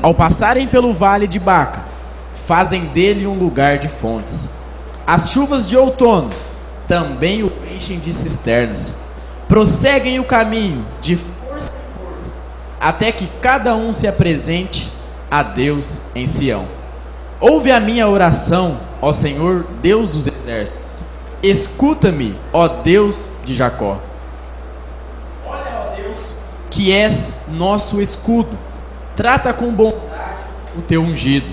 Ao passarem pelo vale de Baca, fazem dele um lugar de fontes. As chuvas de outono também o enchem de cisternas. Prosseguem o caminho de força em força, até que cada um se apresente a Deus em Sião. Ouve a minha oração, ó Senhor, Deus dos exércitos. Escuta-me, ó Deus de Jacó. Olha, ó Deus, que és nosso escudo. Trata com bondade o teu ungido.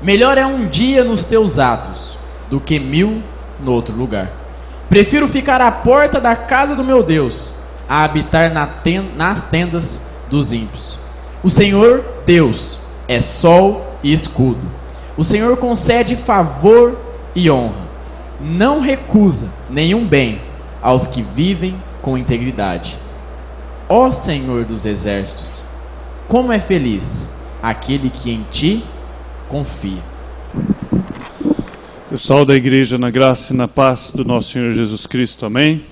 Melhor é um dia nos teus atos do que 1000 no outro lugar. Prefiro ficar à porta da casa do meu Deus a habitar nas tendas dos ímpios. O Senhor Deus é sol e escudo. O Senhor concede favor e honra. Não recusa nenhum bem aos que vivem com integridade. Ó Senhor dos exércitos, como é feliz aquele que em ti confia. Pessoal da igreja, na graça e na paz do nosso Senhor Jesus Cristo, amém?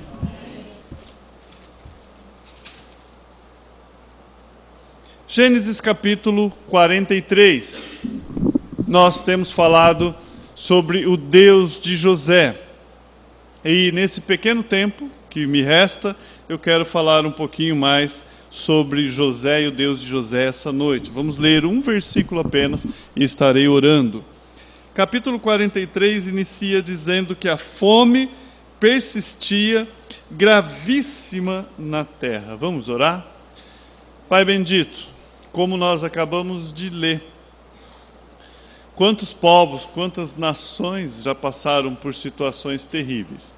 Gênesis capítulo 43. Nós temos falado sobre o Deus de José. E nesse pequeno tempo que me resta, eu quero falar um pouquinho mais sobre José e o Deus de José essa noite. Vamos ler um versículo apenas e estarei orando. Capítulo 43 inicia dizendo que a fome persistia gravíssima na terra. Vamos orar? Pai bendito, como nós acabamos de ler, quantos povos, quantas nações já passaram por situações terríveis.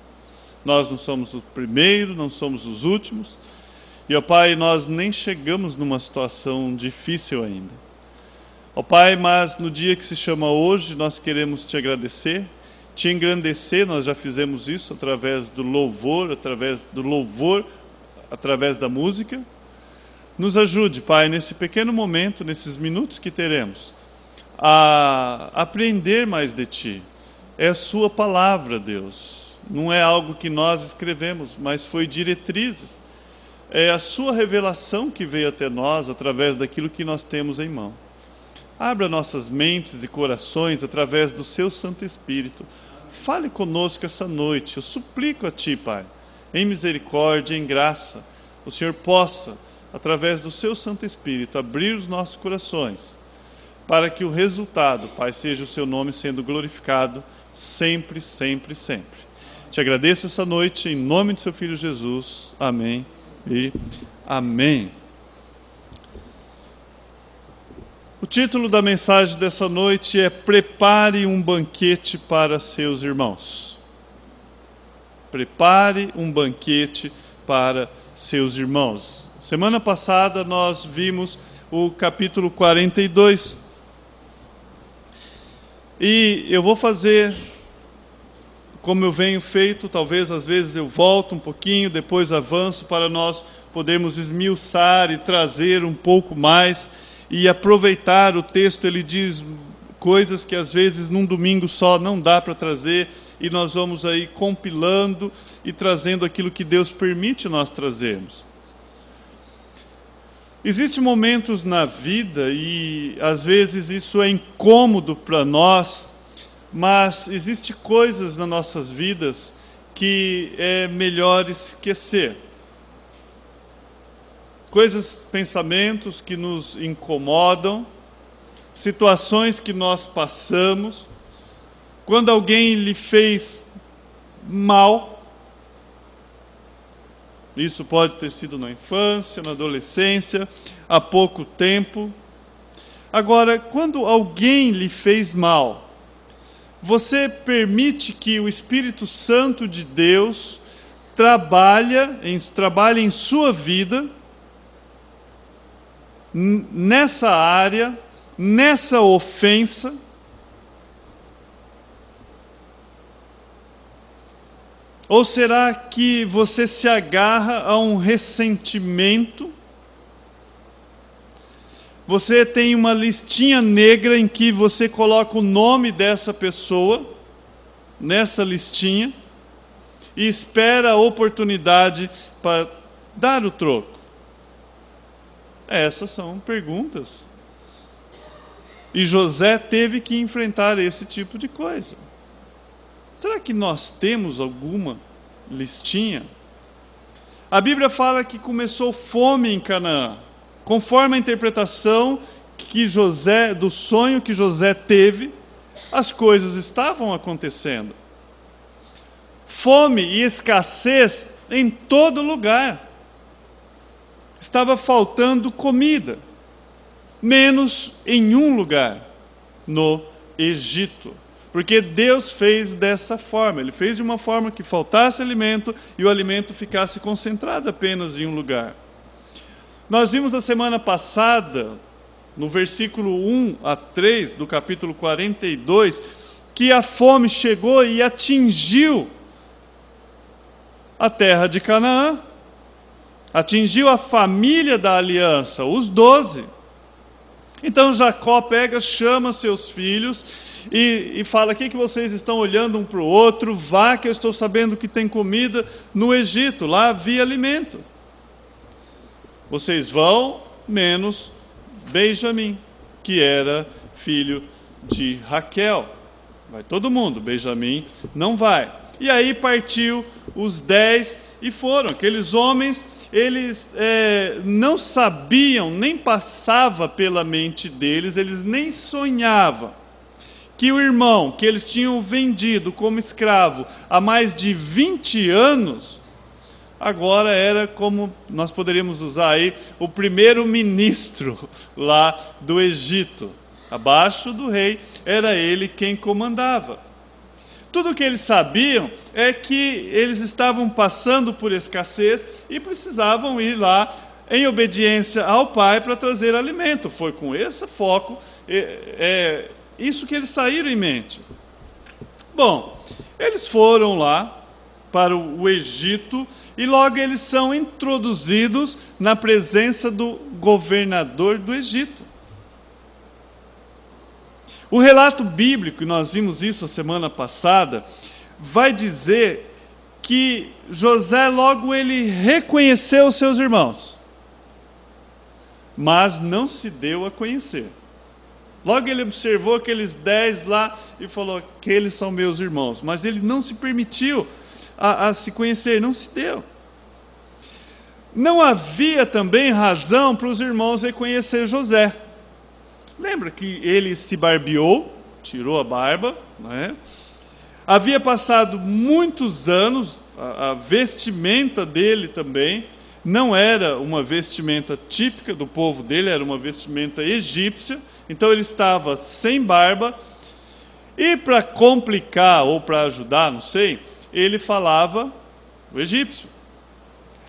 Nós não somos o primeiro, não somos os últimos. E, ó Pai, nós nem chegamos numa situação difícil ainda. Ó Pai, mas no dia que se chama hoje, nós queremos te agradecer, te engrandecer. Nós já fizemos isso através do louvor, através da música. Nos ajude, Pai, nesse pequeno momento, nesses minutos que teremos, a aprender mais de Ti. É a Sua palavra, Deus. Não é algo que nós escrevemos, mas foi diretrizes. É a Sua revelação que veio até nós através daquilo que nós temos em mão. Abra nossas mentes e corações através do Seu Santo Espírito. Fale conosco essa noite. Eu suplico a Ti, Pai, em misericórdia, em graça, o Senhor possa, através do Seu Santo Espírito, abrir os nossos corações, para que o resultado, Pai, seja o Seu nome sendo glorificado sempre, sempre, sempre. Te agradeço essa noite, em nome do Seu Filho Jesus. Amém e amém. O título da mensagem dessa noite é Prepare um banquete para seus irmãos. Prepare um banquete para seus irmãos. Semana passada nós vimos o capítulo 42. E eu vou fazer como eu venho feito, talvez às vezes eu volto um pouquinho, depois avanço para nós podermos esmiuçar e trazer um pouco mais e aproveitar o texto. Ele diz coisas que às vezes num domingo só não dá para trazer, e nós vamos aí compilando e trazendo aquilo que Deus permite nós trazermos. Existem momentos na vida, e às vezes isso é incômodo para nós, mas existem coisas nas nossas vidas que é melhor esquecer. Coisas, pensamentos que nos incomodam, situações que nós passamos, quando alguém lhe fez mal. Isso pode ter sido na infância, na adolescência, há pouco tempo. Agora, quando alguém lhe fez mal, você permite que o Espírito Santo de Deus trabalhe em sua vida, nessa área, nessa ofensa? Ou será que você se agarra a um ressentimento? Você tem uma listinha negra em que você coloca o nome dessa pessoa nessa listinha e espera a oportunidade para dar o troco? Essas são perguntas E José teve que enfrentar esse tipo de coisa. Será que nós temos alguma listinha? A Bíblia fala que começou fome em Canaã, conforme a interpretação do sonho que José teve, as coisas estavam acontecendo. Fome e escassez em todo lugar. Estava faltando comida, menos em um lugar, no Egito. Porque Deus fez dessa forma, Ele fez de uma forma que faltasse alimento e o alimento ficasse concentrado apenas em um lugar. Nós vimos a semana passada, no versículo 1 a 3 do capítulo 42, que a fome chegou e atingiu a terra de Canaã, atingiu a família da aliança, os 12. Então Jacó chama seus filhos e fala: o que vocês estão olhando um para o outro? Vá, que eu estou sabendo que tem comida no Egito, lá havia alimento. Vocês vão, menos Benjamim, que era filho de Raquel. Vai todo mundo, Benjamim não vai. E aí partiu os 10 e foram. Aqueles homens, eles não sabiam, nem passava pela mente deles, eles nem sonhavam que o irmão que eles tinham vendido como escravo há mais de 20 anos, agora era, como nós poderíamos usar aí, o primeiro-ministro lá do Egito. Abaixo do rei, era ele quem comandava. Tudo o que eles sabiam é que eles estavam passando por escassez e precisavam ir lá em obediência ao pai para trazer alimento. Foi com esse foco, isso que eles saíram em mente. Bom, eles foram lá para o Egito e logo eles são introduzidos na presença do governador do Egito. O relato bíblico, e nós vimos isso a semana passada, vai dizer que José logo ele reconheceu os seus irmãos, mas não se deu a conhecer. Logo ele observou aqueles 10 lá e falou: aqueles são meus irmãos, mas ele não se permitiu a se conhecer, não se deu. Não havia também razão para os irmãos reconhecer José. Lembra que ele se barbeou, tirou a barba, né? Havia passado muitos anos, a vestimenta dele também não era uma vestimenta típica do povo dele, era uma vestimenta egípcia, então ele estava sem barba, e para complicar ou para ajudar, não sei, ele falava o egípcio.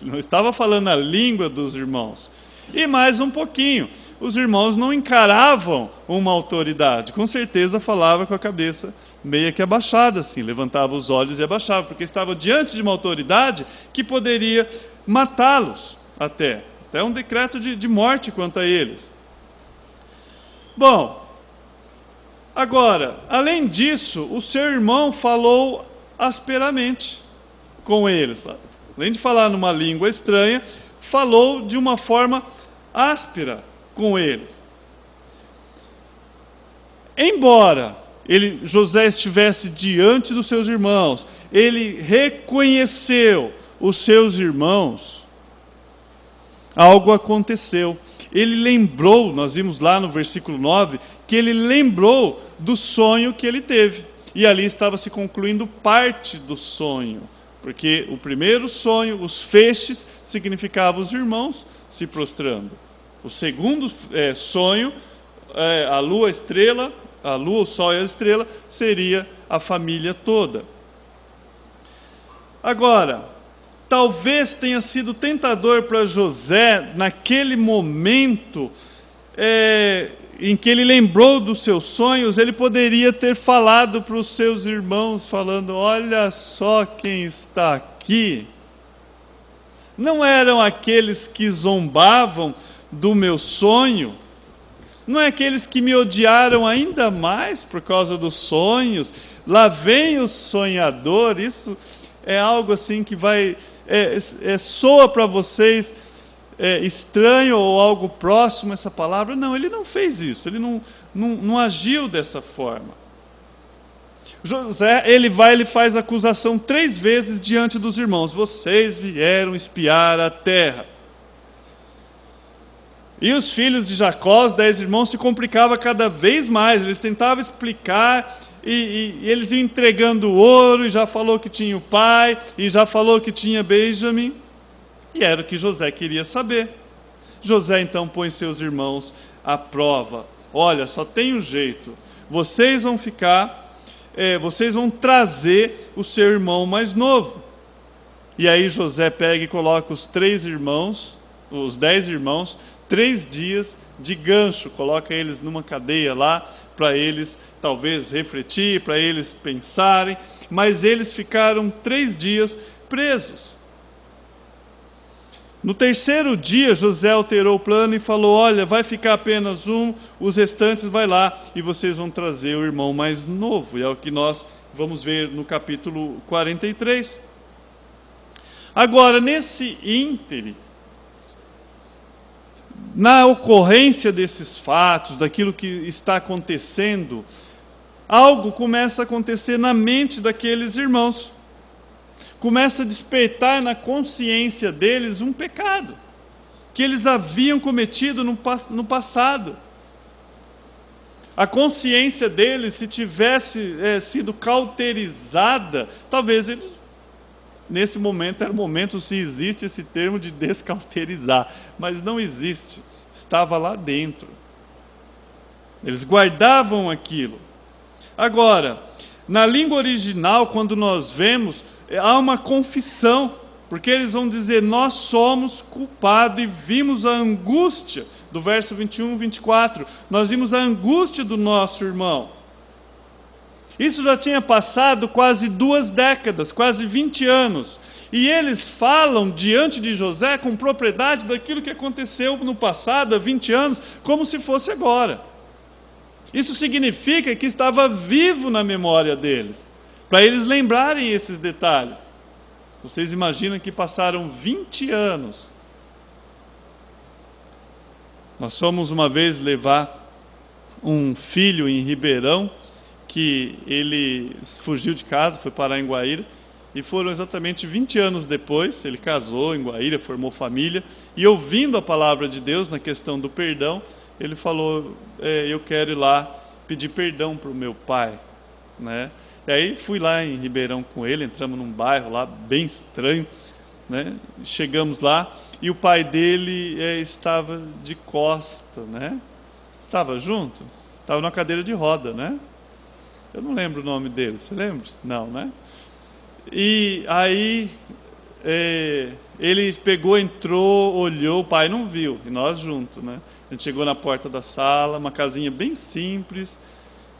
Ele não estava falando a língua dos irmãos. E mais um pouquinho, os irmãos não encaravam uma autoridade, com certeza falava com a cabeça meio que abaixada, assim, levantava os olhos e abaixava, porque estava diante de uma autoridade que poderia matá-los até um decreto de morte quanto a eles. Bom, agora, além disso, o seu irmão falou asperamente com eles, sabe? Além de falar numa língua estranha, falou de uma forma áspera com eles. Embora José estivesse diante dos seus irmãos, ele reconheceu os seus irmãos, algo aconteceu. Ele lembrou, nós vimos lá no versículo 9, que ele lembrou do sonho que ele teve. E ali estava se concluindo parte do sonho. Porque o primeiro sonho, os feixes, significavam os irmãos se prostrando. O segundo sonho, a lua, o sol e a estrela, seria a família toda. Agora, talvez tenha sido tentador para José, naquele momento em que ele lembrou dos seus sonhos, ele poderia ter falado para os seus irmãos, falando: olha só quem está aqui. Não eram aqueles que zombavam do meu sonho? Não é aqueles que me odiaram ainda mais por causa dos sonhos? Lá vem o sonhador. Isso é algo assim que vai soa para vocês estranho ou algo próximo a essa palavra. Não, ele não fez isso, ele não agiu dessa forma. José, ele faz acusação 3 vezes diante dos irmãos: vocês vieram espiar a terra. E os filhos de Jacó, os 10 irmãos, se complicavam cada vez mais. Eles tentavam explicar, e eles iam entregando ouro, e já falou que tinha o pai, e já falou que tinha Benjamim. E era o que José queria saber. José então põe seus irmãos à prova. Olha, só tem um jeito. Vocês vão trazer o seu irmão mais novo. E aí José pega e coloca os 10 irmãos, 3 dias de gancho, coloca eles numa cadeia lá, para eles talvez refletir, para eles pensarem, mas eles ficaram 3 dias presos. No 3º dia, José alterou o plano e falou: olha, vai ficar apenas um, os restantes vai lá, e vocês vão trazer o irmão mais novo. E é o que nós vamos ver no capítulo 43. Agora, nesse íntere, na ocorrência desses fatos, daquilo que está acontecendo, algo começa a acontecer na mente daqueles irmãos. Começa a despertar na consciência deles um pecado que eles haviam cometido no passado. A consciência deles, se tivesse sido cauterizada, talvez eles, nesse momento, era o momento, se existe esse termo de descauterizar, mas não existe, estava lá dentro. Eles guardavam aquilo. Agora, na língua original, quando nós vemos, há uma confissão, porque eles vão dizer: nós somos culpados e vimos a angústia, do verso 21, 24, nós vimos a angústia do nosso irmão. Isso já tinha passado quase 2 décadas, quase 20 anos, e eles falam diante de José com propriedade daquilo que aconteceu no passado, há 20 anos, como se fosse agora. Isso significa que estava vivo na memória deles, para eles lembrarem esses detalhes. Vocês imaginam que passaram 20 anos. Nós fomos uma vez levar um filho em Ribeirão, que ele fugiu de casa, foi parar em Guaíra, e foram exatamente 20 anos depois, ele casou em Guaíra, formou família, e ouvindo a palavra de Deus na questão do perdão, ele falou: eu quero ir lá pedir perdão para o meu pai, né? E aí fui lá em Ribeirão com ele, entramos num bairro lá bem estranho, né? Chegamos lá e o pai dele estava de costa, né? Estava junto? Estava numa cadeira de roda, né? Eu não lembro o nome dele, você lembra? Não, né? E aí ele pegou, entrou, olhou, o pai não viu, e nós juntos, né? A gente chegou na porta da sala, uma casinha bem simples,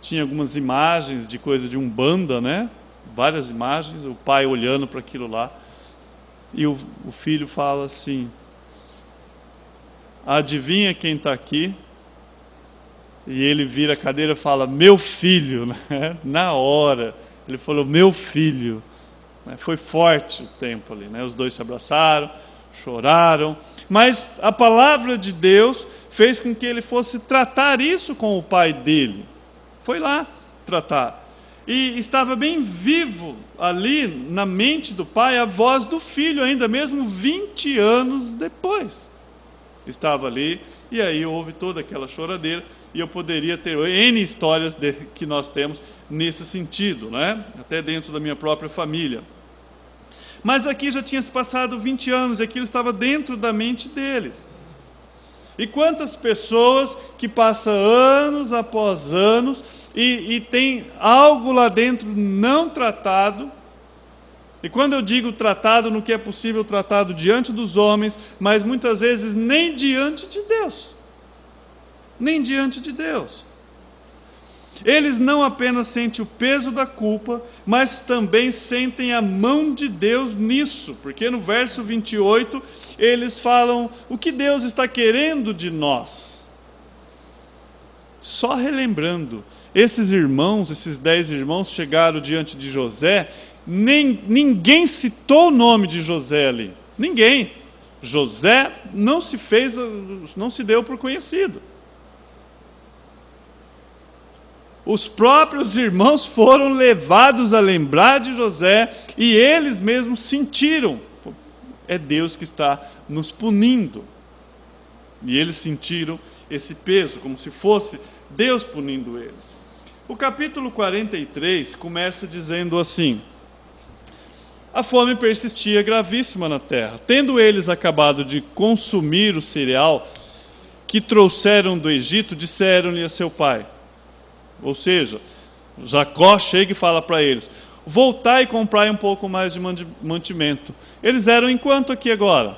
tinha algumas imagens de coisa de Umbanda, né? Várias imagens, o pai olhando para aquilo lá, e o filho fala assim: adivinha quem está aqui? E ele vira a cadeira e fala: meu filho, né? Na hora, ele falou: meu filho. Foi forte o tempo ali, né? Os dois se abraçaram, choraram, mas a palavra de Deus fez com que ele fosse tratar isso com o pai dele. Foi lá tratar. E estava bem vivo ali na mente do pai a voz do filho, ainda mesmo 20 anos depois. Estava ali, e aí houve toda aquela choradeira, e eu poderia ter N histórias que nós temos nesse sentido, né? Até dentro da minha própria família. Mas aqui já tinha se passado 20 anos, e aquilo estava dentro da mente deles. E quantas pessoas que passam anos após anos, e tem algo lá dentro não tratado. E quando eu digo tratado, no que é possível tratado diante dos homens, mas muitas vezes nem diante de Deus. Nem diante de Deus. Eles não apenas sentem o peso da culpa, mas também sentem a mão de Deus nisso, porque no verso 28 eles falam: o que Deus está querendo de nós? Só relembrando, esses irmãos, esses 10 irmãos chegaram diante de José, ninguém citou o nome de José ali, ninguém. José não se deu por conhecido. Os próprios irmãos foram levados a lembrar de José e eles mesmos sentiram. É Deus que está nos punindo. E eles sentiram esse peso, como se fosse Deus punindo eles. O capítulo 43 começa dizendo assim: a fome persistia gravíssima na terra. Tendo eles acabado de consumir o cereal que trouxeram do Egito, disseram-lhe a seu pai. Ou seja, Jacó chega e fala para eles: voltai e comprai um pouco mais de mantimento. Eles eram em quanto aqui agora?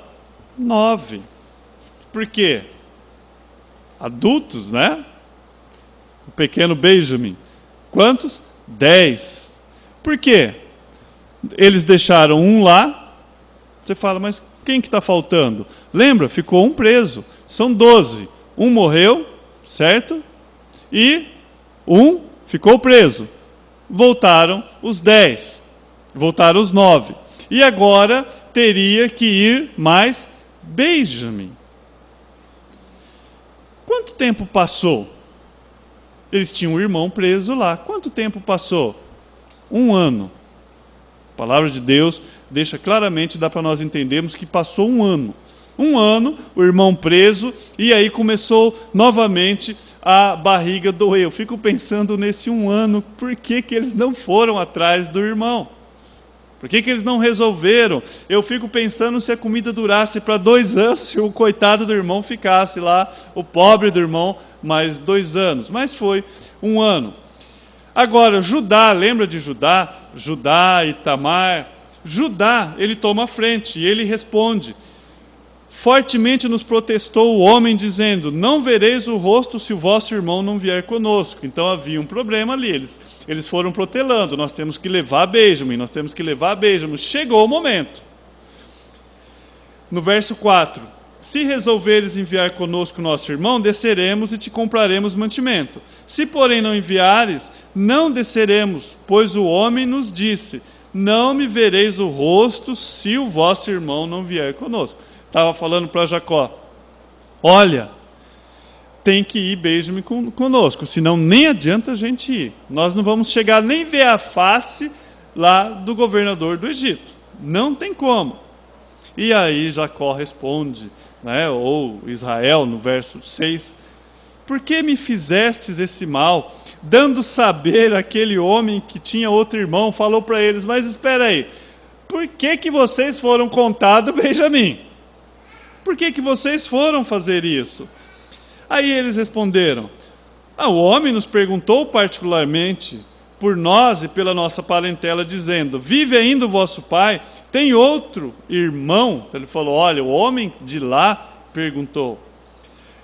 9. Por quê? Adultos, né? O pequeno Benjamin. Quantos? 10. Por quê? Eles deixaram um lá. Você fala, mas quem que está faltando? Lembra, ficou um preso. São 12. Um morreu, certo? E um ficou preso. Voltaram os 10. Voltaram os 9. E agora teria que ir mais Benjamin. Quanto tempo passou? Eles tinham um irmão preso lá. Quanto tempo passou? 1 ano. A palavra de Deus deixa claramente, dá para nós entendermos que passou 1 ano. 1 ano, o irmão preso, e aí começou novamente a barriga doer. Eu fico pensando nesse 1 ano, por que eles não foram atrás do irmão? Por que eles não resolveram? Eu fico pensando se a comida durasse para 2 anos, se o coitado do irmão ficasse lá, o pobre do irmão, mais 2 anos. Mas foi 1 ano. Agora, Judá, lembra de Judá? Judá e Tamar. Judá, ele toma a frente e ele responde. Fortemente nos protestou o homem, dizendo: não vereis o rosto se o vosso irmão não vier conosco. Então havia um problema ali, eles foram protelando, nós temos que levar Benjamin, Chegou o momento. No verso 4, se resolveres enviar conosco nosso irmão, desceremos e te compraremos mantimento. Se porém não enviares, não desceremos, pois o homem nos disse: não me vereis o rosto se o vosso irmão não vier conosco. Estava falando para Jacó: olha, tem que ir Benjamin conosco, senão nem adianta a gente ir. Nós não vamos chegar nem ver a face lá do governador do Egito. Não tem como. E aí Jacó responde, né, ou Israel, no verso 6, por que me fizestes esse mal, dando saber aquele homem que tinha outro irmão? Falou para eles: mas espera aí, por que vocês foram contar do Benjamim? Por que vocês foram fazer isso? Aí eles responderam: o homem nos perguntou particularmente por nós e pela nossa parentela, dizendo: vive ainda o vosso pai? Tem outro irmão? Então ele falou: olha, o homem de lá perguntou.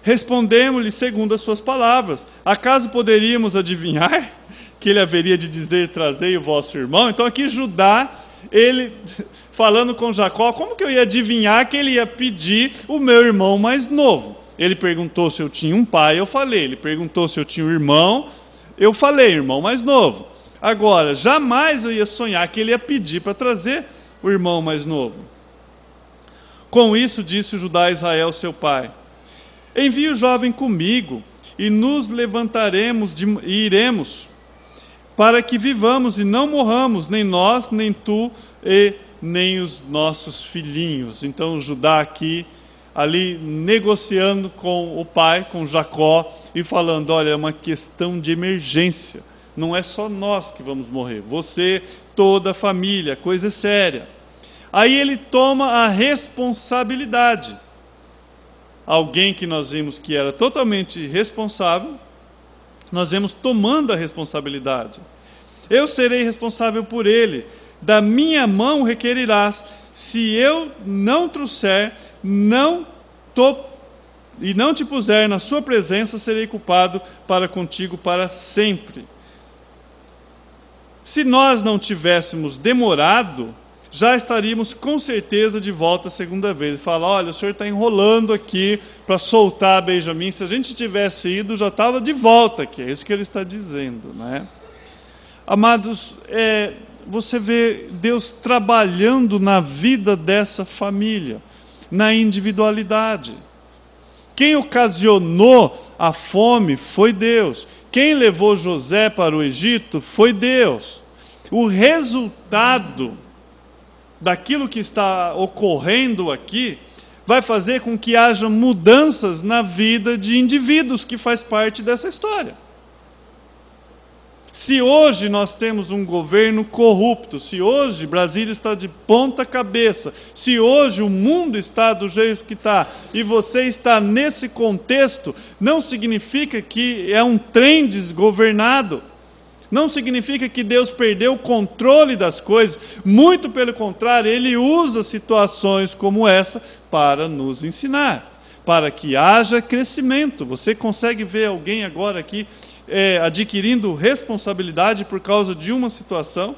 Respondemos-lhe segundo as suas palavras. Acaso poderíamos adivinhar que ele haveria de dizer: trazei o vosso irmão? Então aqui Judá, ele falando com Jacó, como que eu ia adivinhar que ele ia pedir o meu irmão mais novo? Ele perguntou se eu tinha um pai, eu falei. Ele perguntou se eu tinha um irmão, eu falei, irmão mais novo. Agora, jamais eu ia sonhar que ele ia pedir para trazer o irmão mais novo. Com isso disse o Judá a Israel, seu pai: envie o jovem comigo, e nos levantaremos e iremos, para que vivamos e não morramos, nem nós, nem tu, e nem os nossos filhinhos. Então Judá aqui, ali negociando com o pai, com Jacó, e falando: olha, é uma questão de emergência, não é só nós que vamos morrer, você, toda a família, coisa séria. Aí ele toma a responsabilidade. Alguém que nós vimos que era totalmente irresponsável, nós vemos tomando a responsabilidade. Eu serei responsável por ele, da minha mão requerirás. Se eu não trouxer, e não te puser na sua presença, serei culpado para contigo para sempre. Se nós não tivéssemos demorado, já estaríamos com certeza de volta a segunda vez. Ele fala: olha, o senhor está enrolando aqui para soltar Benjamim. Se a gente tivesse ido, já estava de volta aqui. É isso que ele está dizendo, né? Amados, você vê Deus trabalhando na vida dessa família. na individualidade. Quem ocasionou a fome foi Deus. Quem levou José para o Egito foi Deus. O resultado daquilo que está ocorrendo aqui vai fazer com que haja mudanças na vida de indivíduos que faz parte dessa história. Se hoje nós temos um governo corrupto, se hoje Brasília está de ponta cabeça, se hoje o mundo está do jeito que está, e você está nesse contexto, não significa que é um trem desgovernado. Não significa que Deus perdeu o controle das coisas, muito pelo contrário, Ele usa situações como essa para nos ensinar, para que haja crescimento. Você consegue ver alguém agora aqui adquirindo responsabilidade por causa de uma situação?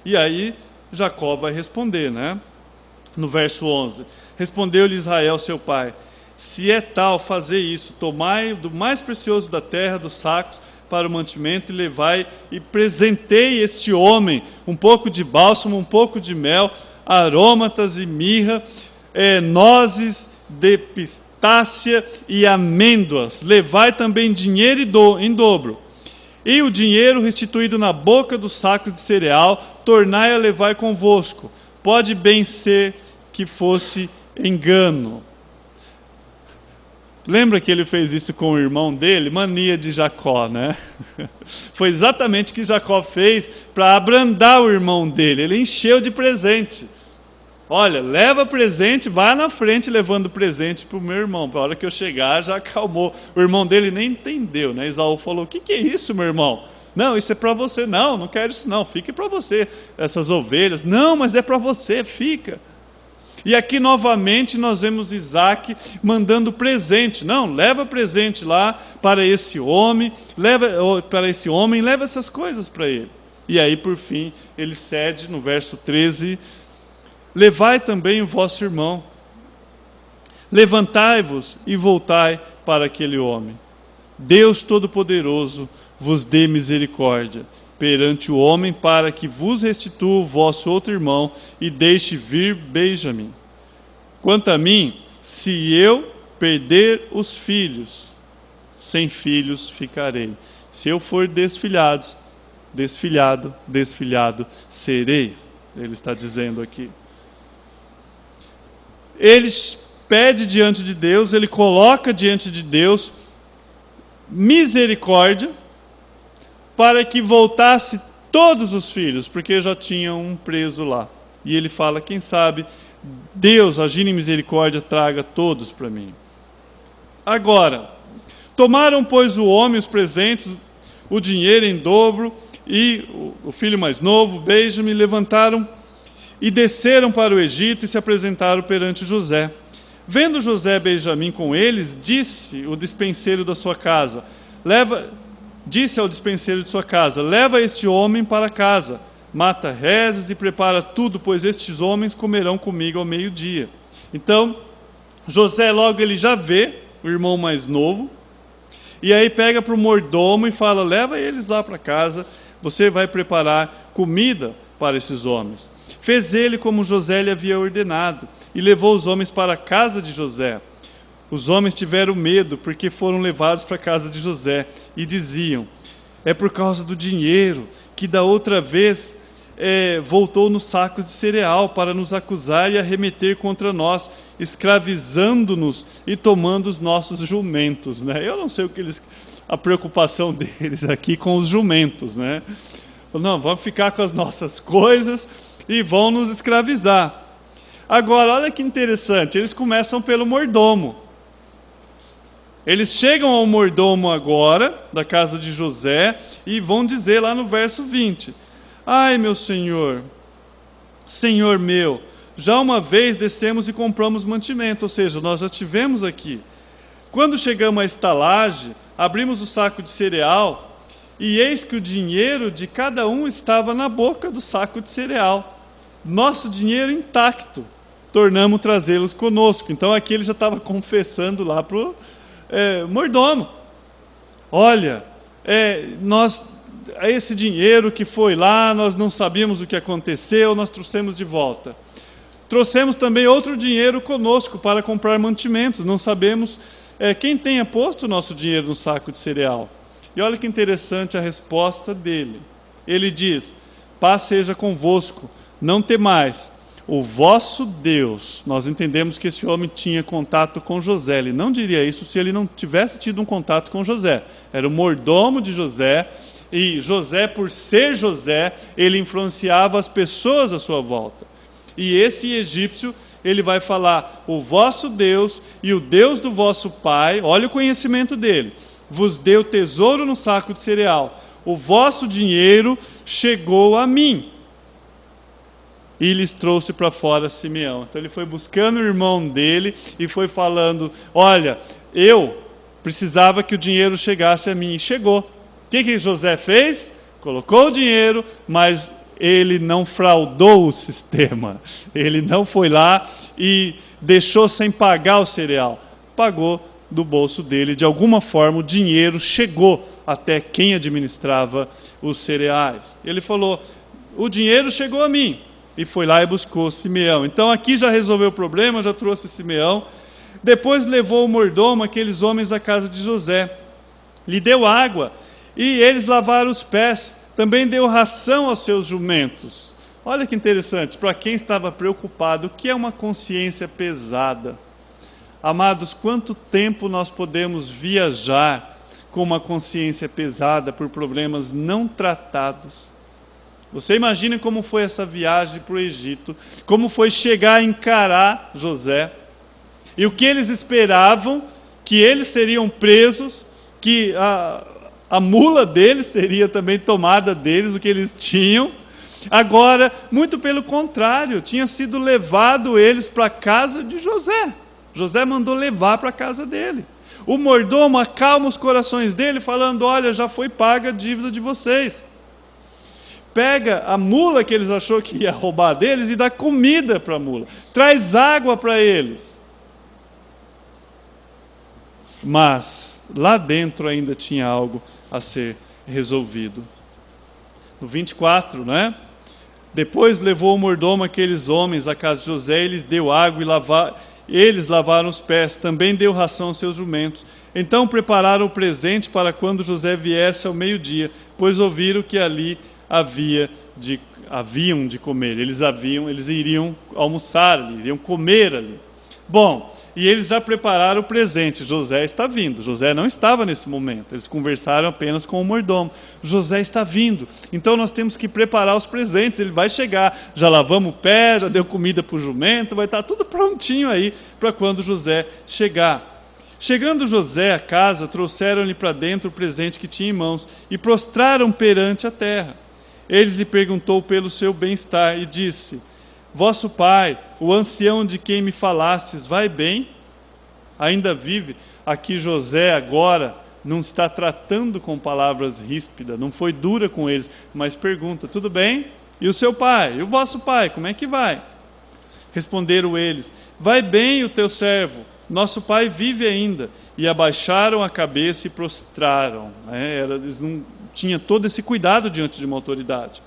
E aí Jacó vai responder, né? No verso 11, respondeu-lhe Israel, seu pai, se é tal fazer isso, tomai do mais precioso da terra, dos sacos, para o mantimento, e levai e presentei este homem um pouco de bálsamo, um pouco de mel, aromatas e mirra, nozes de pistácia e amêndoas. Levai também dinheiro em dobro. E o dinheiro restituído na boca do saco de cereal, tornai a levar convosco. Pode bem ser que fosse engano. Lembra que ele fez isso com o irmão dele? Mania de Jacó, né? Foi exatamente o que Jacó fez para abrandar o irmão dele. Ele encheu de presente. Olha, leva presente, vai na frente levando presente para o meu irmão. Para a hora que eu chegar, já acalmou. O irmão dele nem entendeu, né? Esaú falou, o que é isso, meu irmão? Não, isso é para você. Não, não quero isso não, fique para você. Essas ovelhas. Não, mas é para você, fica. E aqui novamente nós vemos Isaac mandando presente. Não, leva presente lá para esse homem, leva essas coisas para ele. E aí por fim ele cede no verso 13, levai também o vosso irmão, levantai-vos e voltai para aquele homem. Deus Todo-Poderoso vos dê misericórdia perante o homem, para que vos restitua o vosso outro irmão e deixe vir Benjamim. Quanto a mim, se eu perder os filhos, sem filhos ficarei. Se eu for desfilhado, serei. Ele está dizendo aqui. Ele pede diante de Deus, ele coloca diante de Deus misericórdia, para que voltasse todos os filhos, porque já tinha um preso lá. E ele fala, quem sabe, Deus, agindo em misericórdia, traga todos para mim. Agora, tomaram, pois, o homem os presentes, o dinheiro em dobro, e o filho mais novo, Benjamim, levantaram e desceram para o Egito e se apresentaram perante José. Vendo José Benjamim com eles, disse o despenseiro da sua casa, disse ao despenseiro de sua casa, leva este homem para casa, mata rezes e prepara tudo, pois estes homens comerão comigo ao meio-dia. Então, José logo ele já vê o irmão mais novo, e aí pega para o mordomo e fala, leva eles lá para casa, você vai preparar comida para esses homens. Fez ele como José lhe havia ordenado, e levou os homens para a casa de José. Os homens tiveram medo, porque foram levados para a casa de José, e diziam, é por causa do dinheiro, que da outra vez voltou nos sacos de cereal, para nos acusar e arremeter contra nós, escravizando-nos e tomando os nossos jumentos. Né? Eu não sei a preocupação deles aqui com os jumentos. Né? Não, vamos ficar com as nossas coisas e vão nos escravizar. Agora, olha que interessante, eles começam pelo mordomo. Eles chegam ao mordomo agora, da casa de José, e vão dizer lá no verso 20, ai meu senhor, senhor meu, já uma vez descemos e compramos mantimento, ou seja, nós já tivemos aqui. Quando chegamos à estalagem, abrimos o saco de cereal, e eis que o dinheiro de cada um estava na boca do saco de cereal. Nosso dinheiro intacto, tornamos trazê-los conosco. Então aqui ele já estava confessando lá para o mordomo, olha, esse dinheiro que foi lá, nós não sabíamos o que aconteceu, nós trouxemos de volta. Trouxemos também outro dinheiro conosco para comprar mantimentos. Não sabemos quem tenha posto o nosso dinheiro no saco de cereal. E olha que interessante a resposta dele. Ele diz: paz seja convosco, não temais. O vosso Deus. Nós entendemos que esse homem tinha contato com José. Ele não diria isso se ele não tivesse tido um contato com José. Era o mordomo de José. E José, por ser José, ele influenciava as pessoas à sua volta. E esse egípcio, ele vai falar: o vosso Deus e o Deus do vosso pai, olha o conhecimento dele, vos deu tesouro no saco de cereal. O vosso dinheiro chegou a mim. E lhes trouxe para fora Simeão. Então ele foi buscando o irmão dele e foi falando: olha, eu precisava que o dinheiro chegasse a mim. E chegou. O que José fez? Colocou o dinheiro, mas ele não fraudou o sistema. Ele não foi lá e deixou sem pagar o cereal. Pagou do bolso dele. De alguma forma o dinheiro chegou até quem administrava os cereais. Ele falou: o dinheiro chegou a mim. E foi lá e buscou Simeão. Então aqui já resolveu o problema, já trouxe Simeão. Depois levou o mordomo, aqueles homens à casa de José. Lhe deu água e eles lavaram os pés. Também deu ração aos seus jumentos. Olha que interessante, para quem estava preocupado, o que é uma consciência pesada? Amados, quanto tempo nós podemos viajar com uma consciência pesada por problemas não tratados? Você imagina como foi essa viagem para o Egito, como foi chegar a encarar José, e o que eles esperavam, que eles seriam presos, que a mula deles seria também tomada deles, o que eles tinham. Agora, muito pelo contrário, tinha sido levado eles para a casa de José. José mandou levar para a casa dele. O mordomo acalma os corações dele, falando: olha, já foi paga a dívida de vocês. Pega a mula que eles achou que ia roubar deles e dá comida para a mula. Traz água para eles. Mas lá dentro ainda tinha algo a ser resolvido. No 24, né? Depois levou o mordomo aqueles homens à casa de José, e lhes deu água e eles lavaram os pés, também deu ração aos seus jumentos. Então prepararam o presente para quando José viesse ao meio-dia, pois ouviram que ali haviam de comer. Eles iriam almoçar ali, iriam comer ali. Bom, e eles já prepararam o presente. José está vindo. José não estava nesse momento. Eles conversaram apenas com o mordomo. José está vindo. Então nós temos que preparar os presentes. Ele vai chegar. Já lavamos o pé, já deu comida para o jumento. Vai estar tudo prontinho aí para quando José chegar. Chegando José à casa, trouxeram-lhe para dentro o presente que tinha em mãos e prostraram perante a terra. Ele lhe perguntou pelo seu bem-estar e disse: vosso pai, o ancião de quem me falastes, vai bem? Ainda vive? Aqui José agora não está tratando com palavras ríspidas, não foi dura com eles, mas pergunta: tudo bem? E o seu pai? E o vosso pai? Como é que vai? Responderam eles: vai bem o teu servo, nosso pai vive ainda. E abaixaram a cabeça e prostraram. Eles não tinham todo esse cuidado diante de uma autoridade.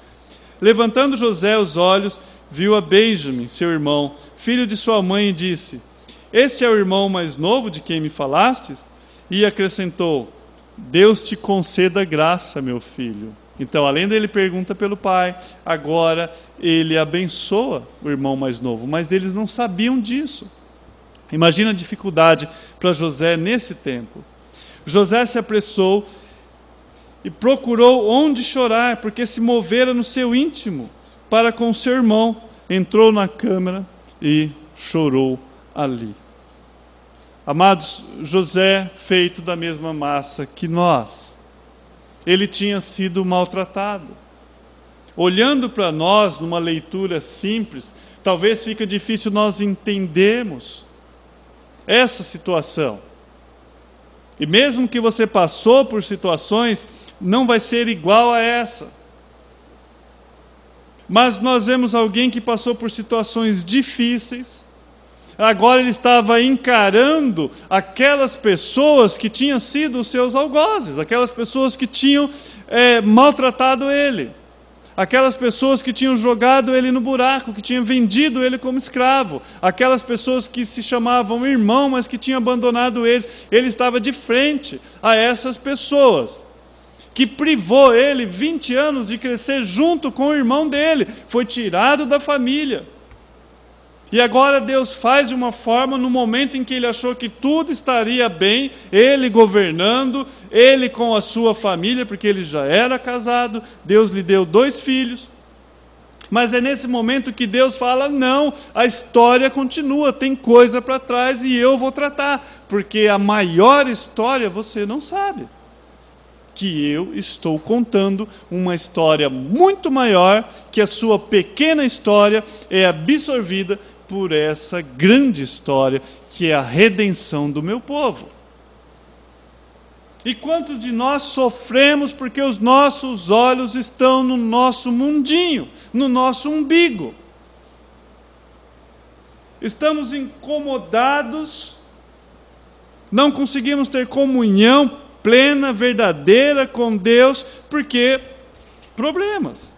Levantando José os olhos, viu a Benjamim, seu irmão, filho de sua mãe, e disse: este é o irmão mais novo de quem me falastes? E acrescentou: Deus te conceda graça, meu filho. Então, além dele pergunta pelo pai, agora ele abençoa o irmão mais novo, mas eles não sabiam disso. Imagina a dificuldade para José nesse tempo. José se apressou e procurou onde chorar, porque se movera no seu íntimo para com seu irmão. Entrou na câmara e chorou ali. Amados, José, feito da mesma massa que nós, ele tinha sido maltratado. Olhando para nós, numa leitura simples, talvez fique difícil nós entendermos essa situação. E mesmo que você passou por situações, não vai ser igual a essa. Mas nós vemos alguém que passou por situações difíceis. Agora ele estava encarando aquelas pessoas que tinham sido os seus algozes, aquelas pessoas que tinham maltratado ele. aquelas pessoas que tinham jogado ele no buraco, que tinham vendido ele como escravo, aquelas pessoas que se chamavam irmão, mas que tinham abandonado eles. Ele estava de frente a essas pessoas, que privou ele 20 anos de crescer junto com o irmão dele, foi tirado da família. E agora Deus faz de uma forma, no momento em que ele achou que tudo estaria bem, ele governando, ele com a sua família, porque ele já era casado, Deus lhe deu 2 filhos. Mas é nesse momento que Deus fala, não, a história continua, tem coisa para trás e eu vou tratar, porque a maior história você não sabe. Que eu estou contando uma história muito maior, que a sua pequena história é absorvida por essa grande história, que é a redenção do meu povo. E quantos de nós sofremos porque os nossos olhos estão no nosso mundinho, no nosso umbigo? Estamos incomodados, não conseguimos ter comunhão plena, verdadeira com Deus, porque problemas.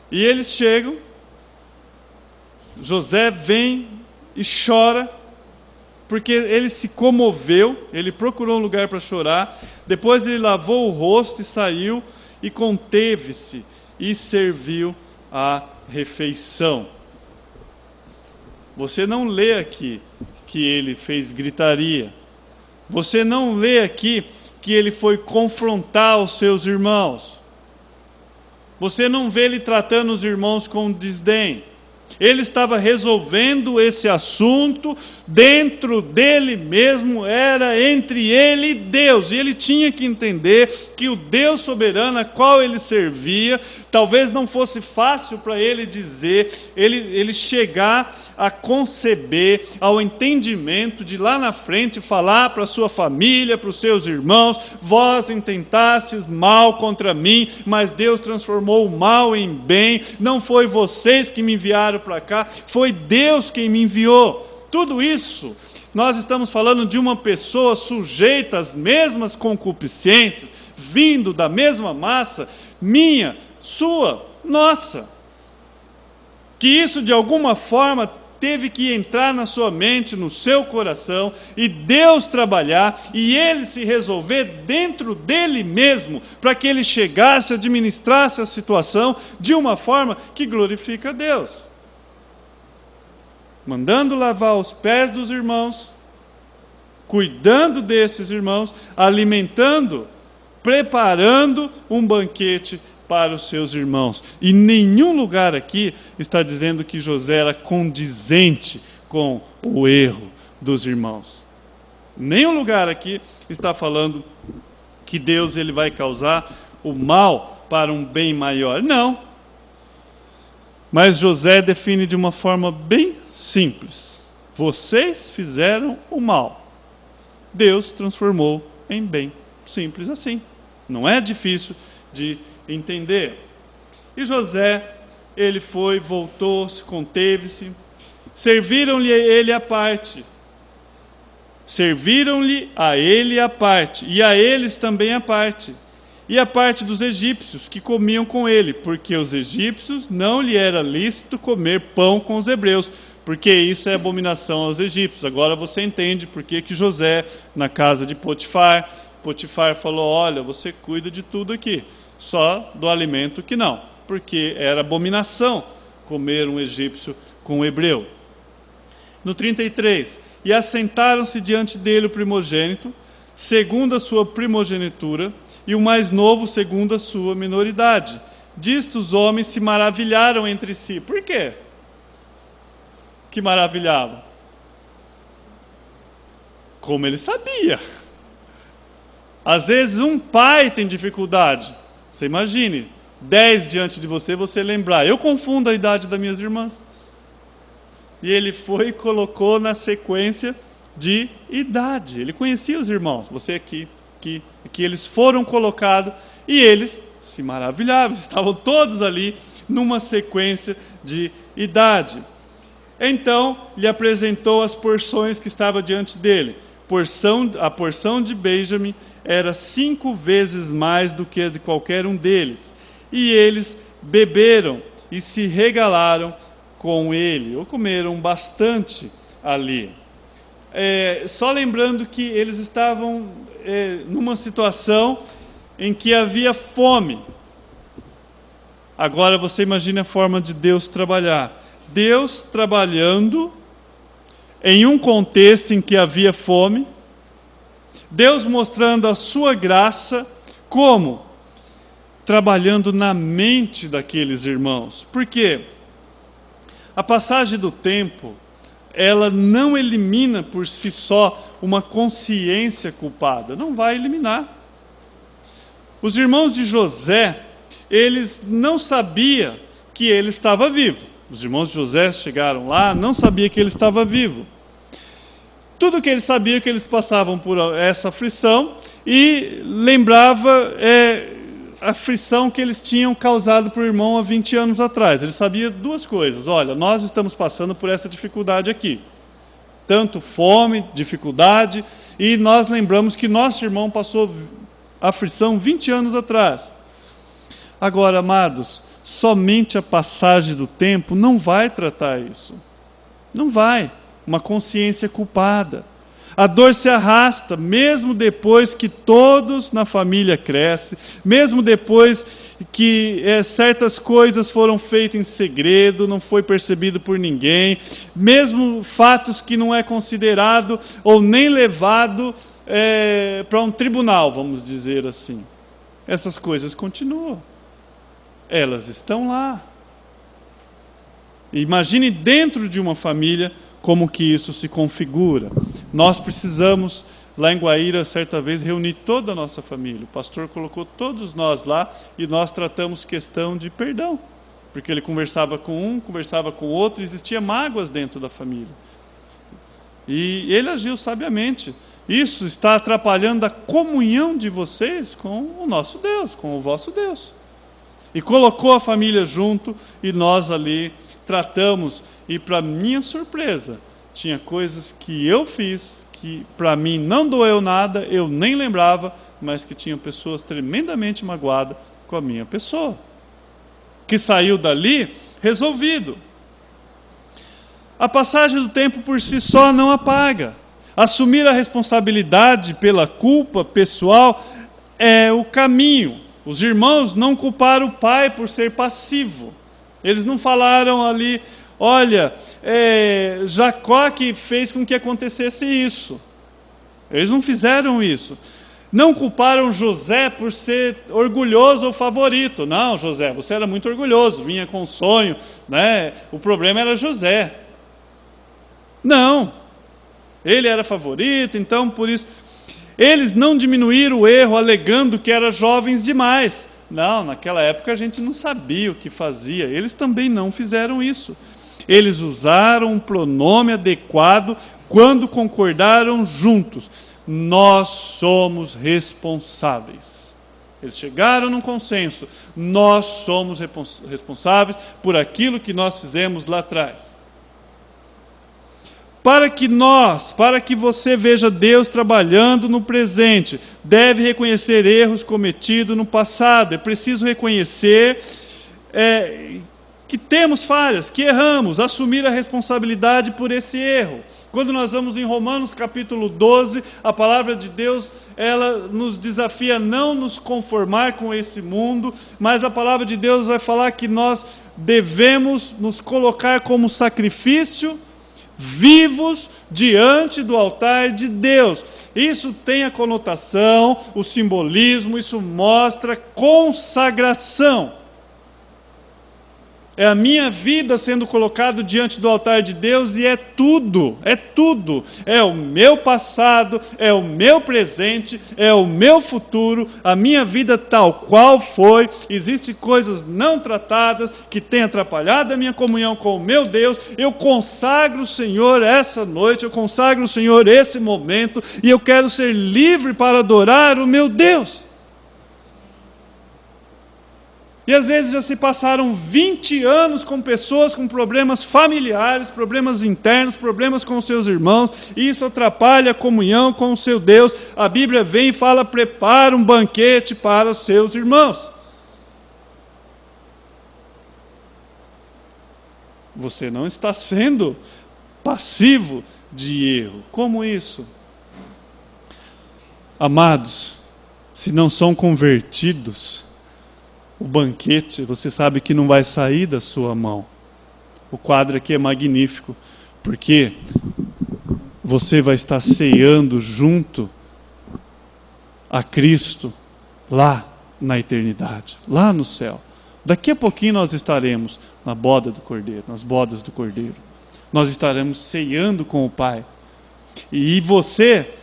E eles chegam, José vem e chora, porque ele se comoveu, ele procurou um lugar para chorar, depois ele lavou o rosto e saiu, e conteve-se, e serviu a refeição. Você não lê aqui que ele fez gritaria, você não lê aqui que ele foi confrontar os seus irmãos. Você não vê ele tratando os irmãos com desdém. Ele estava resolvendo esse assunto dentro dele mesmo, era entre ele e Deus. E ele tinha que entender que o Deus soberano a qual ele servia, talvez não fosse fácil para ele dizer, ele chegar a conceber, ao entendimento de lá na frente falar para a sua família, para os seus irmãos, vós intentastes mal contra mim, mas Deus transformou o mal em bem, não foi vocês que me enviaram para cá, foi Deus quem me enviou. Tudo isso, nós estamos falando de uma pessoa sujeita às mesmas concupiscências, vindo da mesma massa, minha, sua, nossa. Que isso de alguma forma teve que entrar na sua mente, no seu coração, e Deus trabalhar, e ele se resolver dentro dele mesmo, para que ele chegasse, administrasse a situação de uma forma que glorifica a Deus. Mandando lavar os pés dos irmãos, cuidando desses irmãos, alimentando, preparando um banquete para os seus irmãos. E nenhum lugar aqui está dizendo que José era condizente com o erro dos irmãos. Nenhum lugar aqui está falando que Deus ele vai causar o mal para um bem maior. Não. Mas José define de uma forma bem simples. Vocês fizeram o mal. Deus transformou em bem. Simples assim. Não é difícil de entender. E José, ele foi, voltou, se conteve-se. Serviram-lhe a ele à parte. Serviram-lhe a ele à parte. E a eles também à parte. E a parte dos egípcios que comiam com ele, porque os egípcios não lhe era lícito comer pão com os hebreus, porque isso é abominação aos egípcios. Agora você entende por que José, na casa de Potifar falou, olha, você cuida de tudo aqui, só do alimento que não, porque era abominação comer um egípcio com um hebreu. No 33, e assentaram-se diante dele o primogênito, segundo a sua primogenitura, e o mais novo segundo a sua minoridade. Disto os homens se maravilharam entre si. Por quê? Que maravilhavam? Como ele sabia. Às vezes um pai tem dificuldade. Você imagine, 10 diante de você, você lembrar. Eu confundo a idade das minhas irmãs. E ele foi e colocou na sequência de idade. Ele conhecia os irmãos. Você aqui, que eles foram colocados e eles se maravilhavam, estavam todos ali numa sequência de idade. Então lhe apresentou as porções que estavam diante dele, a porção de Benjamim era 5 vezes mais do que a de qualquer um deles. E eles beberam e se regalaram com ele, ou comeram bastante ali. Só lembrando que eles estavam numa situação em que havia fome. Agora você imagina a forma de Deus trabalhar. Deus trabalhando em um contexto em que havia fome, Deus mostrando a sua graça, como? Trabalhando na mente daqueles irmãos. Por quê? A passagem do tempo, ela não elimina por si só uma consciência culpada. Não vai eliminar. Os irmãos de José, eles não sabiam que ele estava vivo. Os irmãos de José chegaram lá, não sabiam que ele estava vivo. Tudo que eles sabiam é que eles passavam por essa aflição e lembrava a aflição que eles tinham causado para o irmão há 20 anos atrás. Eles sabiam 2 coisas. Olha, nós estamos passando por essa dificuldade aqui. Tanto fome, dificuldade, e nós lembramos que nosso irmão passou aflição 20 anos atrás. Agora, amados, somente a passagem do tempo não vai tratar isso. Não vai. Uma consciência culpada. A dor se arrasta, mesmo depois que todos na família crescem, mesmo depois que certas coisas foram feitas em segredo, não foi percebido por ninguém, mesmo fatos que não é considerado ou nem levado para um tribunal, vamos dizer assim. Essas coisas continuam. Elas estão lá. Imagine dentro de uma família como que isso se configura. Nós precisamos, lá em Guaíra, certa vez, reunir toda a nossa família. O pastor colocou todos nós lá e nós tratamos questão de perdão. Porque ele conversava com um, conversava com o outro, existia mágoas dentro da família. E ele agiu sabiamente. Isso está atrapalhando a comunhão de vocês com o nosso Deus, com o vosso Deus. E colocou a família junto e nós ali tratamos, e para minha surpresa, tinha coisas que eu fiz, que para mim não doeu nada, eu nem lembrava, mas que tinham pessoas tremendamente magoadas com a minha pessoa. Que saiu dali resolvido. A passagem do tempo por si só não apaga. Assumir a responsabilidade pela culpa pessoal é o caminho. Os irmãos não culparam o pai por ser passivo. Eles não falaram ali, olha, Jacó que fez com que acontecesse isso. Eles não fizeram isso. Não culparam José por ser orgulhoso ou favorito. Não, José, você era muito orgulhoso, vinha com sonho, né? O problema era José. Não. Ele era favorito, então por isso... Eles não diminuíram o erro alegando que eram jovens demais. Não, naquela época a gente não sabia o que fazia. Eles também não fizeram isso. Eles usaram um pronome adequado quando concordaram juntos. Nós somos responsáveis. Eles chegaram num consenso. Nós somos responsáveis por aquilo que nós fizemos lá atrás. Para que você veja Deus trabalhando no presente, deve reconhecer erros cometidos no passado. É preciso reconhecer que temos falhas, que erramos, assumir a responsabilidade por esse erro. Quando nós vamos em Romanos capítulo 12, a palavra de Deus, ela nos desafia a não nos conformar com esse mundo, mas a palavra de Deus vai falar que nós devemos nos colocar como sacrifício vivos diante do altar de Deus. Isso tem a conotação, o simbolismo, isso mostra consagração. É a minha vida sendo colocado diante do altar de Deus e é tudo. É o meu passado, é o meu presente, é o meu futuro, a minha vida tal qual foi. Existem coisas não tratadas que têm atrapalhado a minha comunhão com o meu Deus. Eu consagro o Senhor essa noite, eu consagro o Senhor esse momento e eu quero ser livre para adorar o meu Deus. E às vezes já se passaram 20 anos com pessoas com problemas familiares, problemas internos, problemas com seus irmãos, e isso atrapalha a comunhão com o seu Deus. A Bíblia vem e fala: prepara um banquete para os seus irmãos. Você não está sendo passivo de erro. Como isso? Amados, se não são convertidos, o banquete, você sabe que não vai sair da sua mão. O quadro aqui é magnífico, porque você vai estar ceando junto a Cristo lá na eternidade, lá no céu. Daqui a pouquinho nós estaremos na boda do Cordeiro, nas bodas do Cordeiro. Nós estaremos ceando com o Pai. E você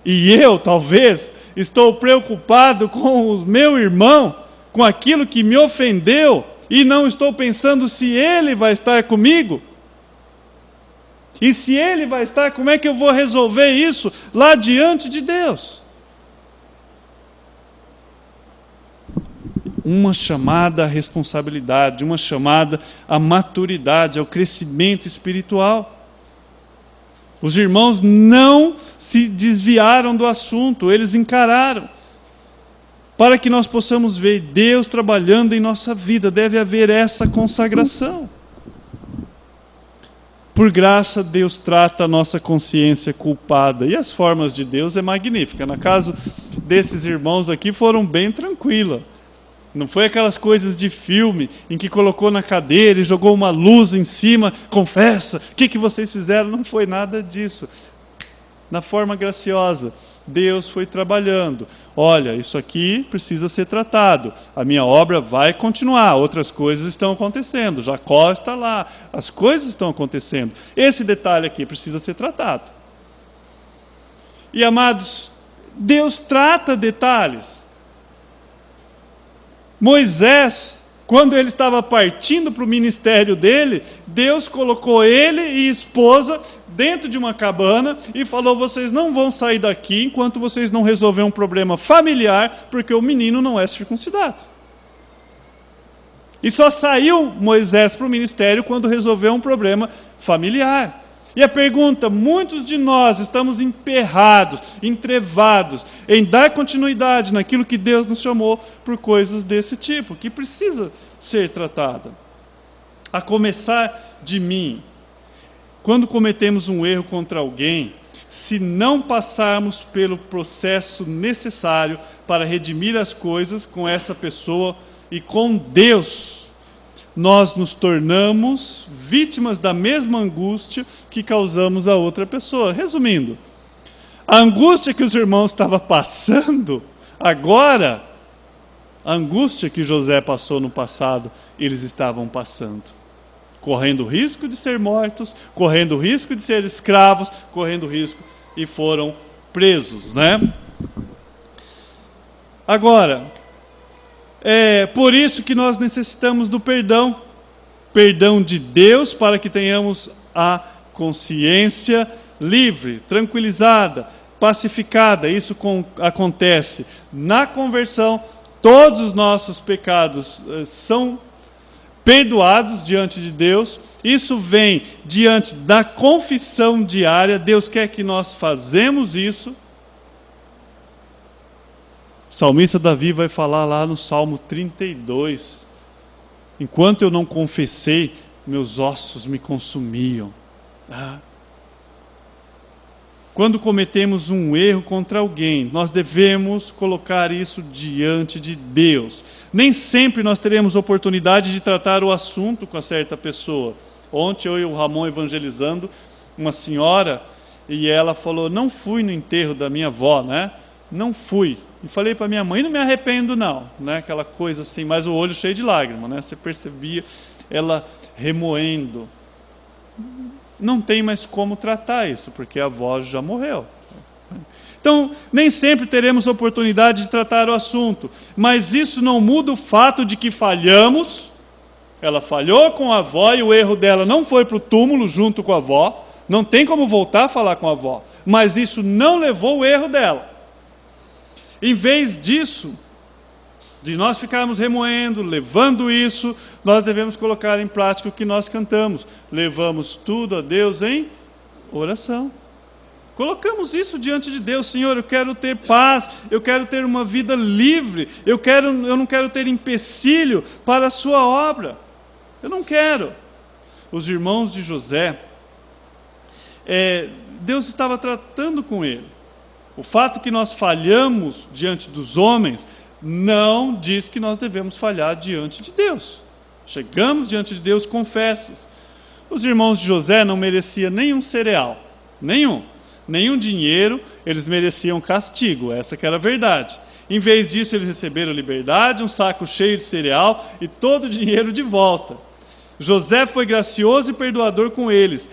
e eu, talvez, estou preocupado com o meu irmão, com aquilo que me ofendeu, e não estou pensando se ele vai estar comigo. E se ele vai estar, como é que eu vou resolver isso lá diante de Deus? Uma chamada à responsabilidade, uma chamada à maturidade, ao crescimento espiritual. Os irmãos não se desviaram do assunto, eles encararam. Para que nós possamos ver Deus trabalhando em nossa vida, deve haver essa consagração. Por graça, Deus trata a nossa consciência culpada. E as formas de Deus é magnífica. No caso desses irmãos aqui, foram bem tranquilas. Não foi aquelas coisas de filme, em que colocou na cadeira e jogou uma luz em cima, confessa, o que vocês fizeram? Não foi nada disso. Na forma graciosa, Deus foi trabalhando. Olha, isso aqui precisa ser tratado. A minha obra vai continuar, outras coisas estão acontecendo. Jacó está lá, as coisas estão acontecendo. Esse detalhe aqui precisa ser tratado. E amados, Deus trata detalhes. Moisés, quando ele estava partindo para o ministério dele, Deus colocou ele e esposa dentro de uma cabana e falou: vocês não vão sair daqui enquanto vocês não resolverem um problema familiar, porque o menino não é circuncidado. E só saiu Moisés para o ministério quando resolveu um problema familiar. E a pergunta: muitos de nós estamos emperrados, entrevados, em dar continuidade naquilo que Deus nos chamou por coisas desse tipo, que precisa ser tratada. A começar de mim, quando cometemos um erro contra alguém, se não passarmos pelo processo necessário para redimir as coisas com essa pessoa e com Deus, nós nos tornamos vítimas da mesma angústia que causamos a outra pessoa. Resumindo, a angústia que os irmãos estavam passando, agora, a angústia que José passou no passado, eles estavam passando. Correndo o risco de ser mortos, correndo o risco de ser escravos, correndo o risco, e foram presos, né? Agora, é por isso que nós necessitamos do perdão de Deus, para que tenhamos a consciência livre, tranquilizada, pacificada. Isso acontece na conversão. Todos os nossos pecados são perdoados diante de Deus. Isso vem diante da confissão diária. Deus quer que nós fazemos isso. O salmista Davi vai falar lá no Salmo 32, enquanto eu não confessei, meus ossos me consumiam. Quando cometemos um erro contra alguém, nós devemos colocar isso diante de Deus. Nem sempre nós teremos oportunidade de tratar o assunto com a certa pessoa. Ontem eu e o Ramon evangelizando uma senhora, e ela falou: não fui no enterro da minha avó, né? Não fui. E falei para minha mãe: não me arrependo não, né? Aquela coisa assim, mas o olho cheio de lágrimas, né? Você percebia ela remoendo. Não tem mais como tratar isso, porque a avó já morreu. Então, nem sempre teremos oportunidade de tratar o assunto, mas isso não muda o fato de que falhamos. Ela falhou com a avó e o erro dela não foi para o túmulo junto com a avó, não tem como voltar a falar com a avó, mas isso não levou o erro dela. Em vez disso, de nós ficarmos remoendo, levando isso, nós devemos colocar em prática o que nós cantamos. Levamos tudo a Deus em oração. Colocamos isso diante de Deus. Senhor, eu quero ter paz, eu quero ter uma vida livre, eu não quero ter empecilho para a sua obra. Eu não quero. Os irmãos de José, Deus estava tratando com ele. O fato que nós falhamos diante dos homens não diz que nós devemos falhar diante de Deus. Chegamos diante de Deus confessos. Os irmãos de José não mereciam nenhum cereal, nenhum dinheiro, eles mereciam castigo, essa que era a verdade. Em vez disso, eles receberam liberdade, um saco cheio de cereal e todo o dinheiro de volta. José foi gracioso e perdoador com eles,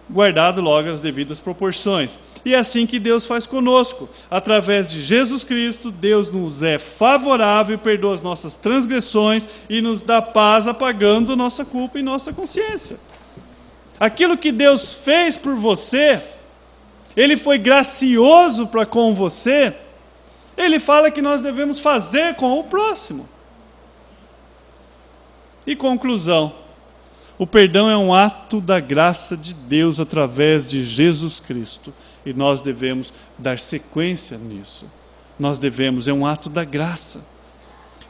guardado logo as devidas proporções. E é assim que Deus faz conosco. Através de Jesus Cristo, Deus nos é favorável e perdoa as nossas transgressões e nos dá paz apagando nossa culpa e nossa consciência. Aquilo que Deus fez por você, Ele foi gracioso para com você, Ele fala que nós devemos fazer com o próximo. E conclusão, o perdão é um ato da graça de Deus através de Jesus Cristo. E nós devemos dar sequência nisso. É um ato da graça.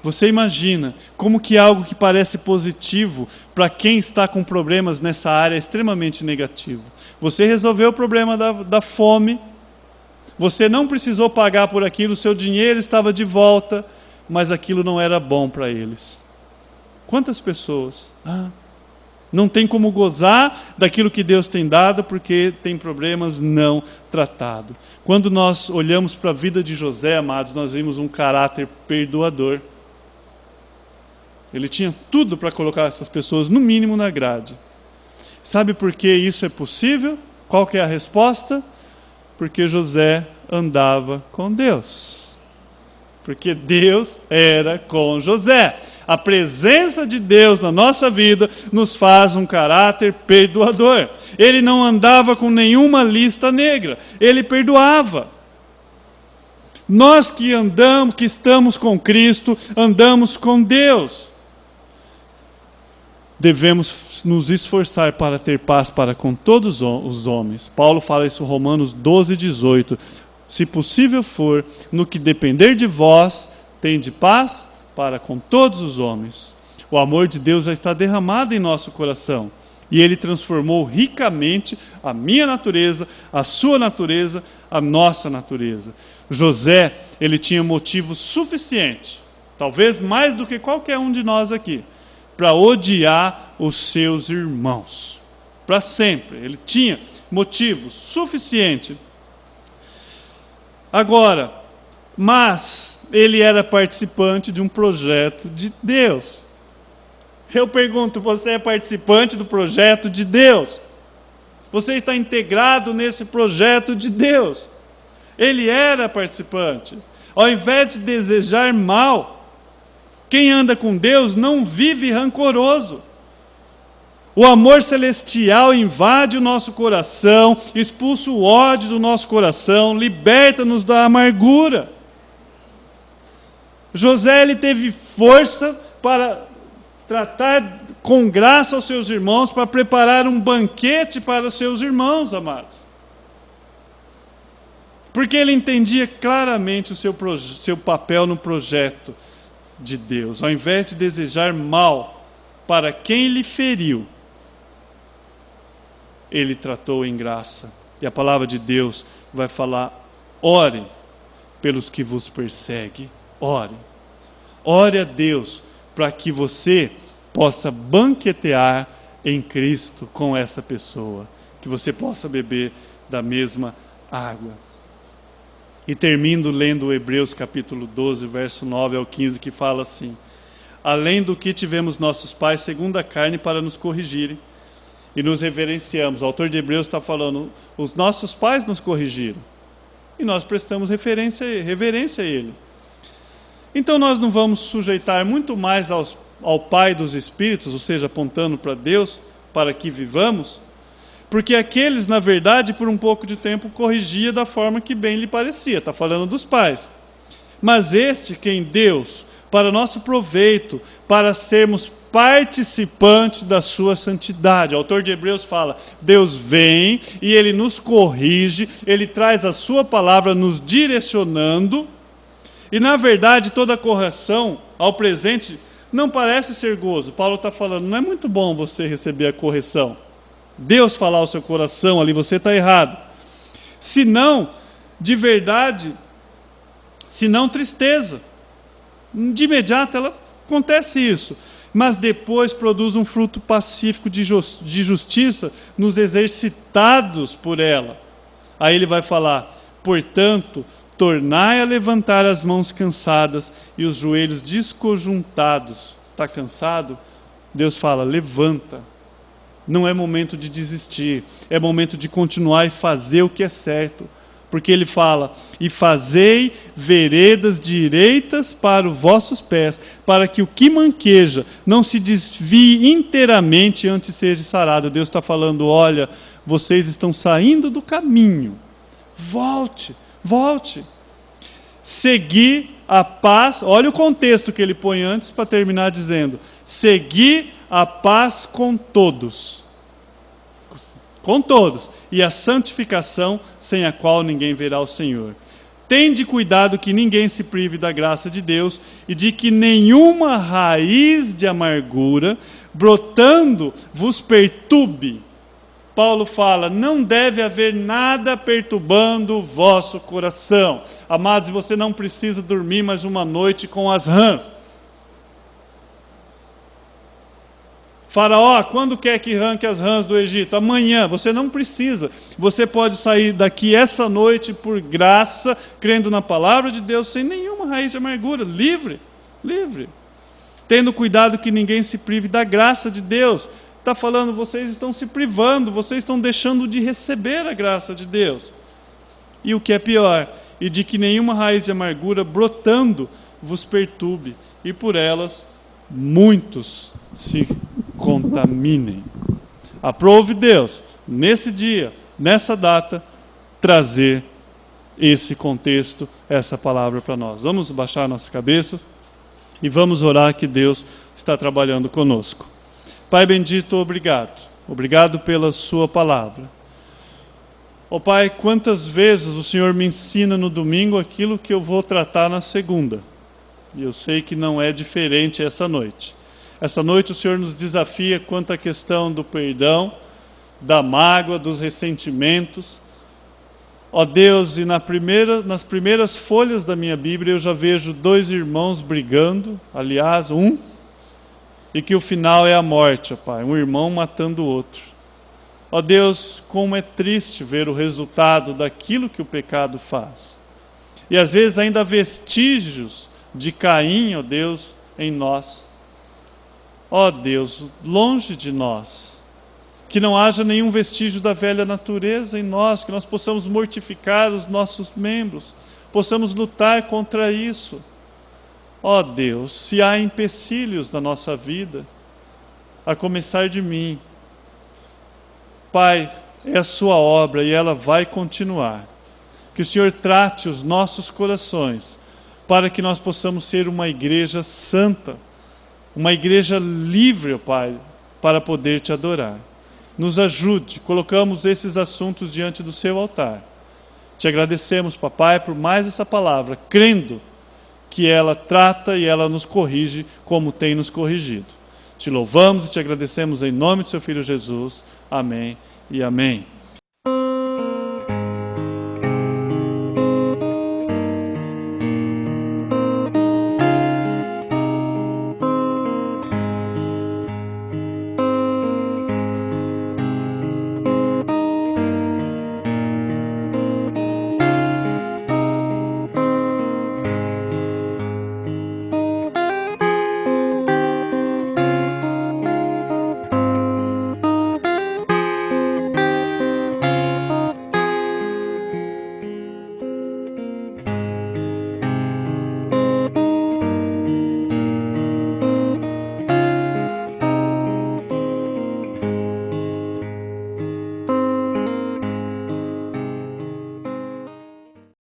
Você imagina como que algo que parece positivo para quem está com problemas nessa área é extremamente negativo. Você resolveu o problema da fome, você não precisou pagar por aquilo, o seu dinheiro estava de volta, mas aquilo não era bom para eles. Quantas pessoas não tem como gozar daquilo que Deus tem dado porque tem problemas não tratados? Quando nós olhamos para a vida de José, amados, nós vimos um caráter perdoador. Ele tinha tudo para colocar essas pessoas, no mínimo, na grade. Sabe por que isso é possível? Qual que é a resposta? Porque José andava com Deus. Porque Deus era com José. A presença de Deus na nossa vida nos faz um caráter perdoador. Ele não andava com nenhuma lista negra. Ele perdoava. Nós que andamos, que estamos com Cristo, andamos com Deus. Devemos nos esforçar para ter paz para com todos os homens. Paulo fala isso em Romanos 12, 18. Se possível for, no que depender de vós, tende paz para com todos os homens. O amor de Deus já está derramado em nosso coração. E Ele transformou ricamente a minha natureza, a sua natureza, a nossa natureza. José, ele tinha motivo suficiente, talvez mais do que qualquer um de nós aqui, para odiar os seus irmãos. Para sempre. Ele tinha motivo suficiente. Agora, mas ele era participante de um projeto de Deus. Eu pergunto, você é participante do projeto de Deus? Você está integrado nesse projeto de Deus? Ele era participante. Ao invés de desejar mal, quem anda com Deus não vive rancoroso. O amor celestial invade o nosso coração, expulsa o ódio do nosso coração, liberta-nos da amargura. José, ele teve força para tratar com graça aos seus irmãos, para preparar um banquete para os seus irmãos, amados. Porque ele entendia claramente o seu papel no projeto de Deus. Ao invés de desejar mal para quem lhe feriu, ele tratou em graça. E a palavra de Deus vai falar: ore pelos que vos perseguem. Ore. Ore a Deus para que você possa banquetear em Cristo com essa pessoa. Que você possa beber da mesma água. E termino lendo Hebreus capítulo 12, verso 9 ao 15, que fala assim: além do que tivemos nossos pais segundo a carne para nos corrigirem, e nos reverenciamos. O autor de Hebreus está falando, os nossos pais nos corrigiram. E nós prestamos reverência a ele. Então nós não vamos sujeitar muito mais ao Pai dos Espíritos, ou seja, apontando para Deus, para que vivamos, porque aqueles, na verdade, por um pouco de tempo, corrigia da forma que bem lhe parecia. Está falando dos pais. Mas este, quem Deus, para nosso proveito, para sermos participantes da sua santidade. O autor de Hebreus fala, Deus vem e Ele nos corrige, Ele traz a sua palavra nos direcionando, e na verdade toda correção ao presente não parece ser gozo. Paulo está falando, não é muito bom você receber a correção. Deus falar ao seu coração ali, você está errado. Se não, de verdade, se não tristeza. De imediato ela acontece isso. Mas depois produz um fruto pacífico de justiça nos exercitados por ela. Aí ele vai falar, portanto, tornai a levantar as mãos cansadas e os joelhos desconjuntados. Está cansado? Deus fala, levanta. Não é momento de desistir, é momento de continuar e fazer o que é certo. Porque ele fala, e fazei veredas direitas para os vossos pés, para que o que manqueja não se desvie inteiramente antes seja sarado. Deus está falando, olha, vocês estão saindo do caminho. Volte, volte. Segui a paz, olha o contexto que ele põe antes para terminar dizendo, segui a paz com todos. Com todos, e a santificação, sem a qual ninguém verá o Senhor. Tende cuidado que ninguém se prive da graça de Deus, e de que nenhuma raiz de amargura, brotando, vos perturbe. Paulo fala, não deve haver nada perturbando o vosso coração. Amados, você não precisa dormir mais uma noite com as rãs. Faraó, quando quer que arranque as rãs do Egito? Amanhã, você não precisa. Você pode sair daqui essa noite por graça, crendo na palavra de Deus, sem nenhuma raiz de amargura, livre, livre. Tendo cuidado que ninguém se prive da graça de Deus. Está falando, vocês estão se privando, vocês estão deixando de receber a graça de Deus. E o que é pior, e de que nenhuma raiz de amargura brotando vos perturbe, e por elas muitos se contaminem. Aprove Deus, nesse dia, nessa data, trazer esse contexto, essa palavra para nós. Vamos baixar nossas cabeças e vamos orar que Deus está trabalhando conosco. Pai bendito, obrigado. Obrigado pela sua palavra. Ó Pai, quantas vezes o Senhor me ensina no domingo aquilo que eu vou tratar na segunda. E eu sei que não é diferente essa noite. Essa noite o Senhor nos desafia quanto à questão do perdão, da mágoa, dos ressentimentos. Ó Deus, e nas primeiras folhas da minha Bíblia eu já vejo 2 irmãos brigando, aliás, e que o final é a morte, ó Pai, um irmão matando o outro. Ó Deus, como é triste ver o resultado daquilo que o pecado faz. E às vezes ainda há vestígios de Caim, ó Deus, em nós. Ó Deus, longe de nós, que não haja nenhum vestígio da velha natureza em nós, que nós possamos mortificar os nossos membros, possamos lutar contra isso. Ó Deus, se há empecilhos na nossa vida, a começar de mim, Pai, é a sua obra e ela vai continuar. Que o Senhor trate os nossos corações, para que nós possamos ser uma igreja santa, uma igreja livre, ó Pai, para poder te adorar. Nos ajude, colocamos esses assuntos diante do seu altar. Te agradecemos, papai, por mais essa palavra, crendo que ela trata e ela nos corrige como tem nos corrigido. Te louvamos e te agradecemos em nome do seu Filho Jesus. Amém e amém.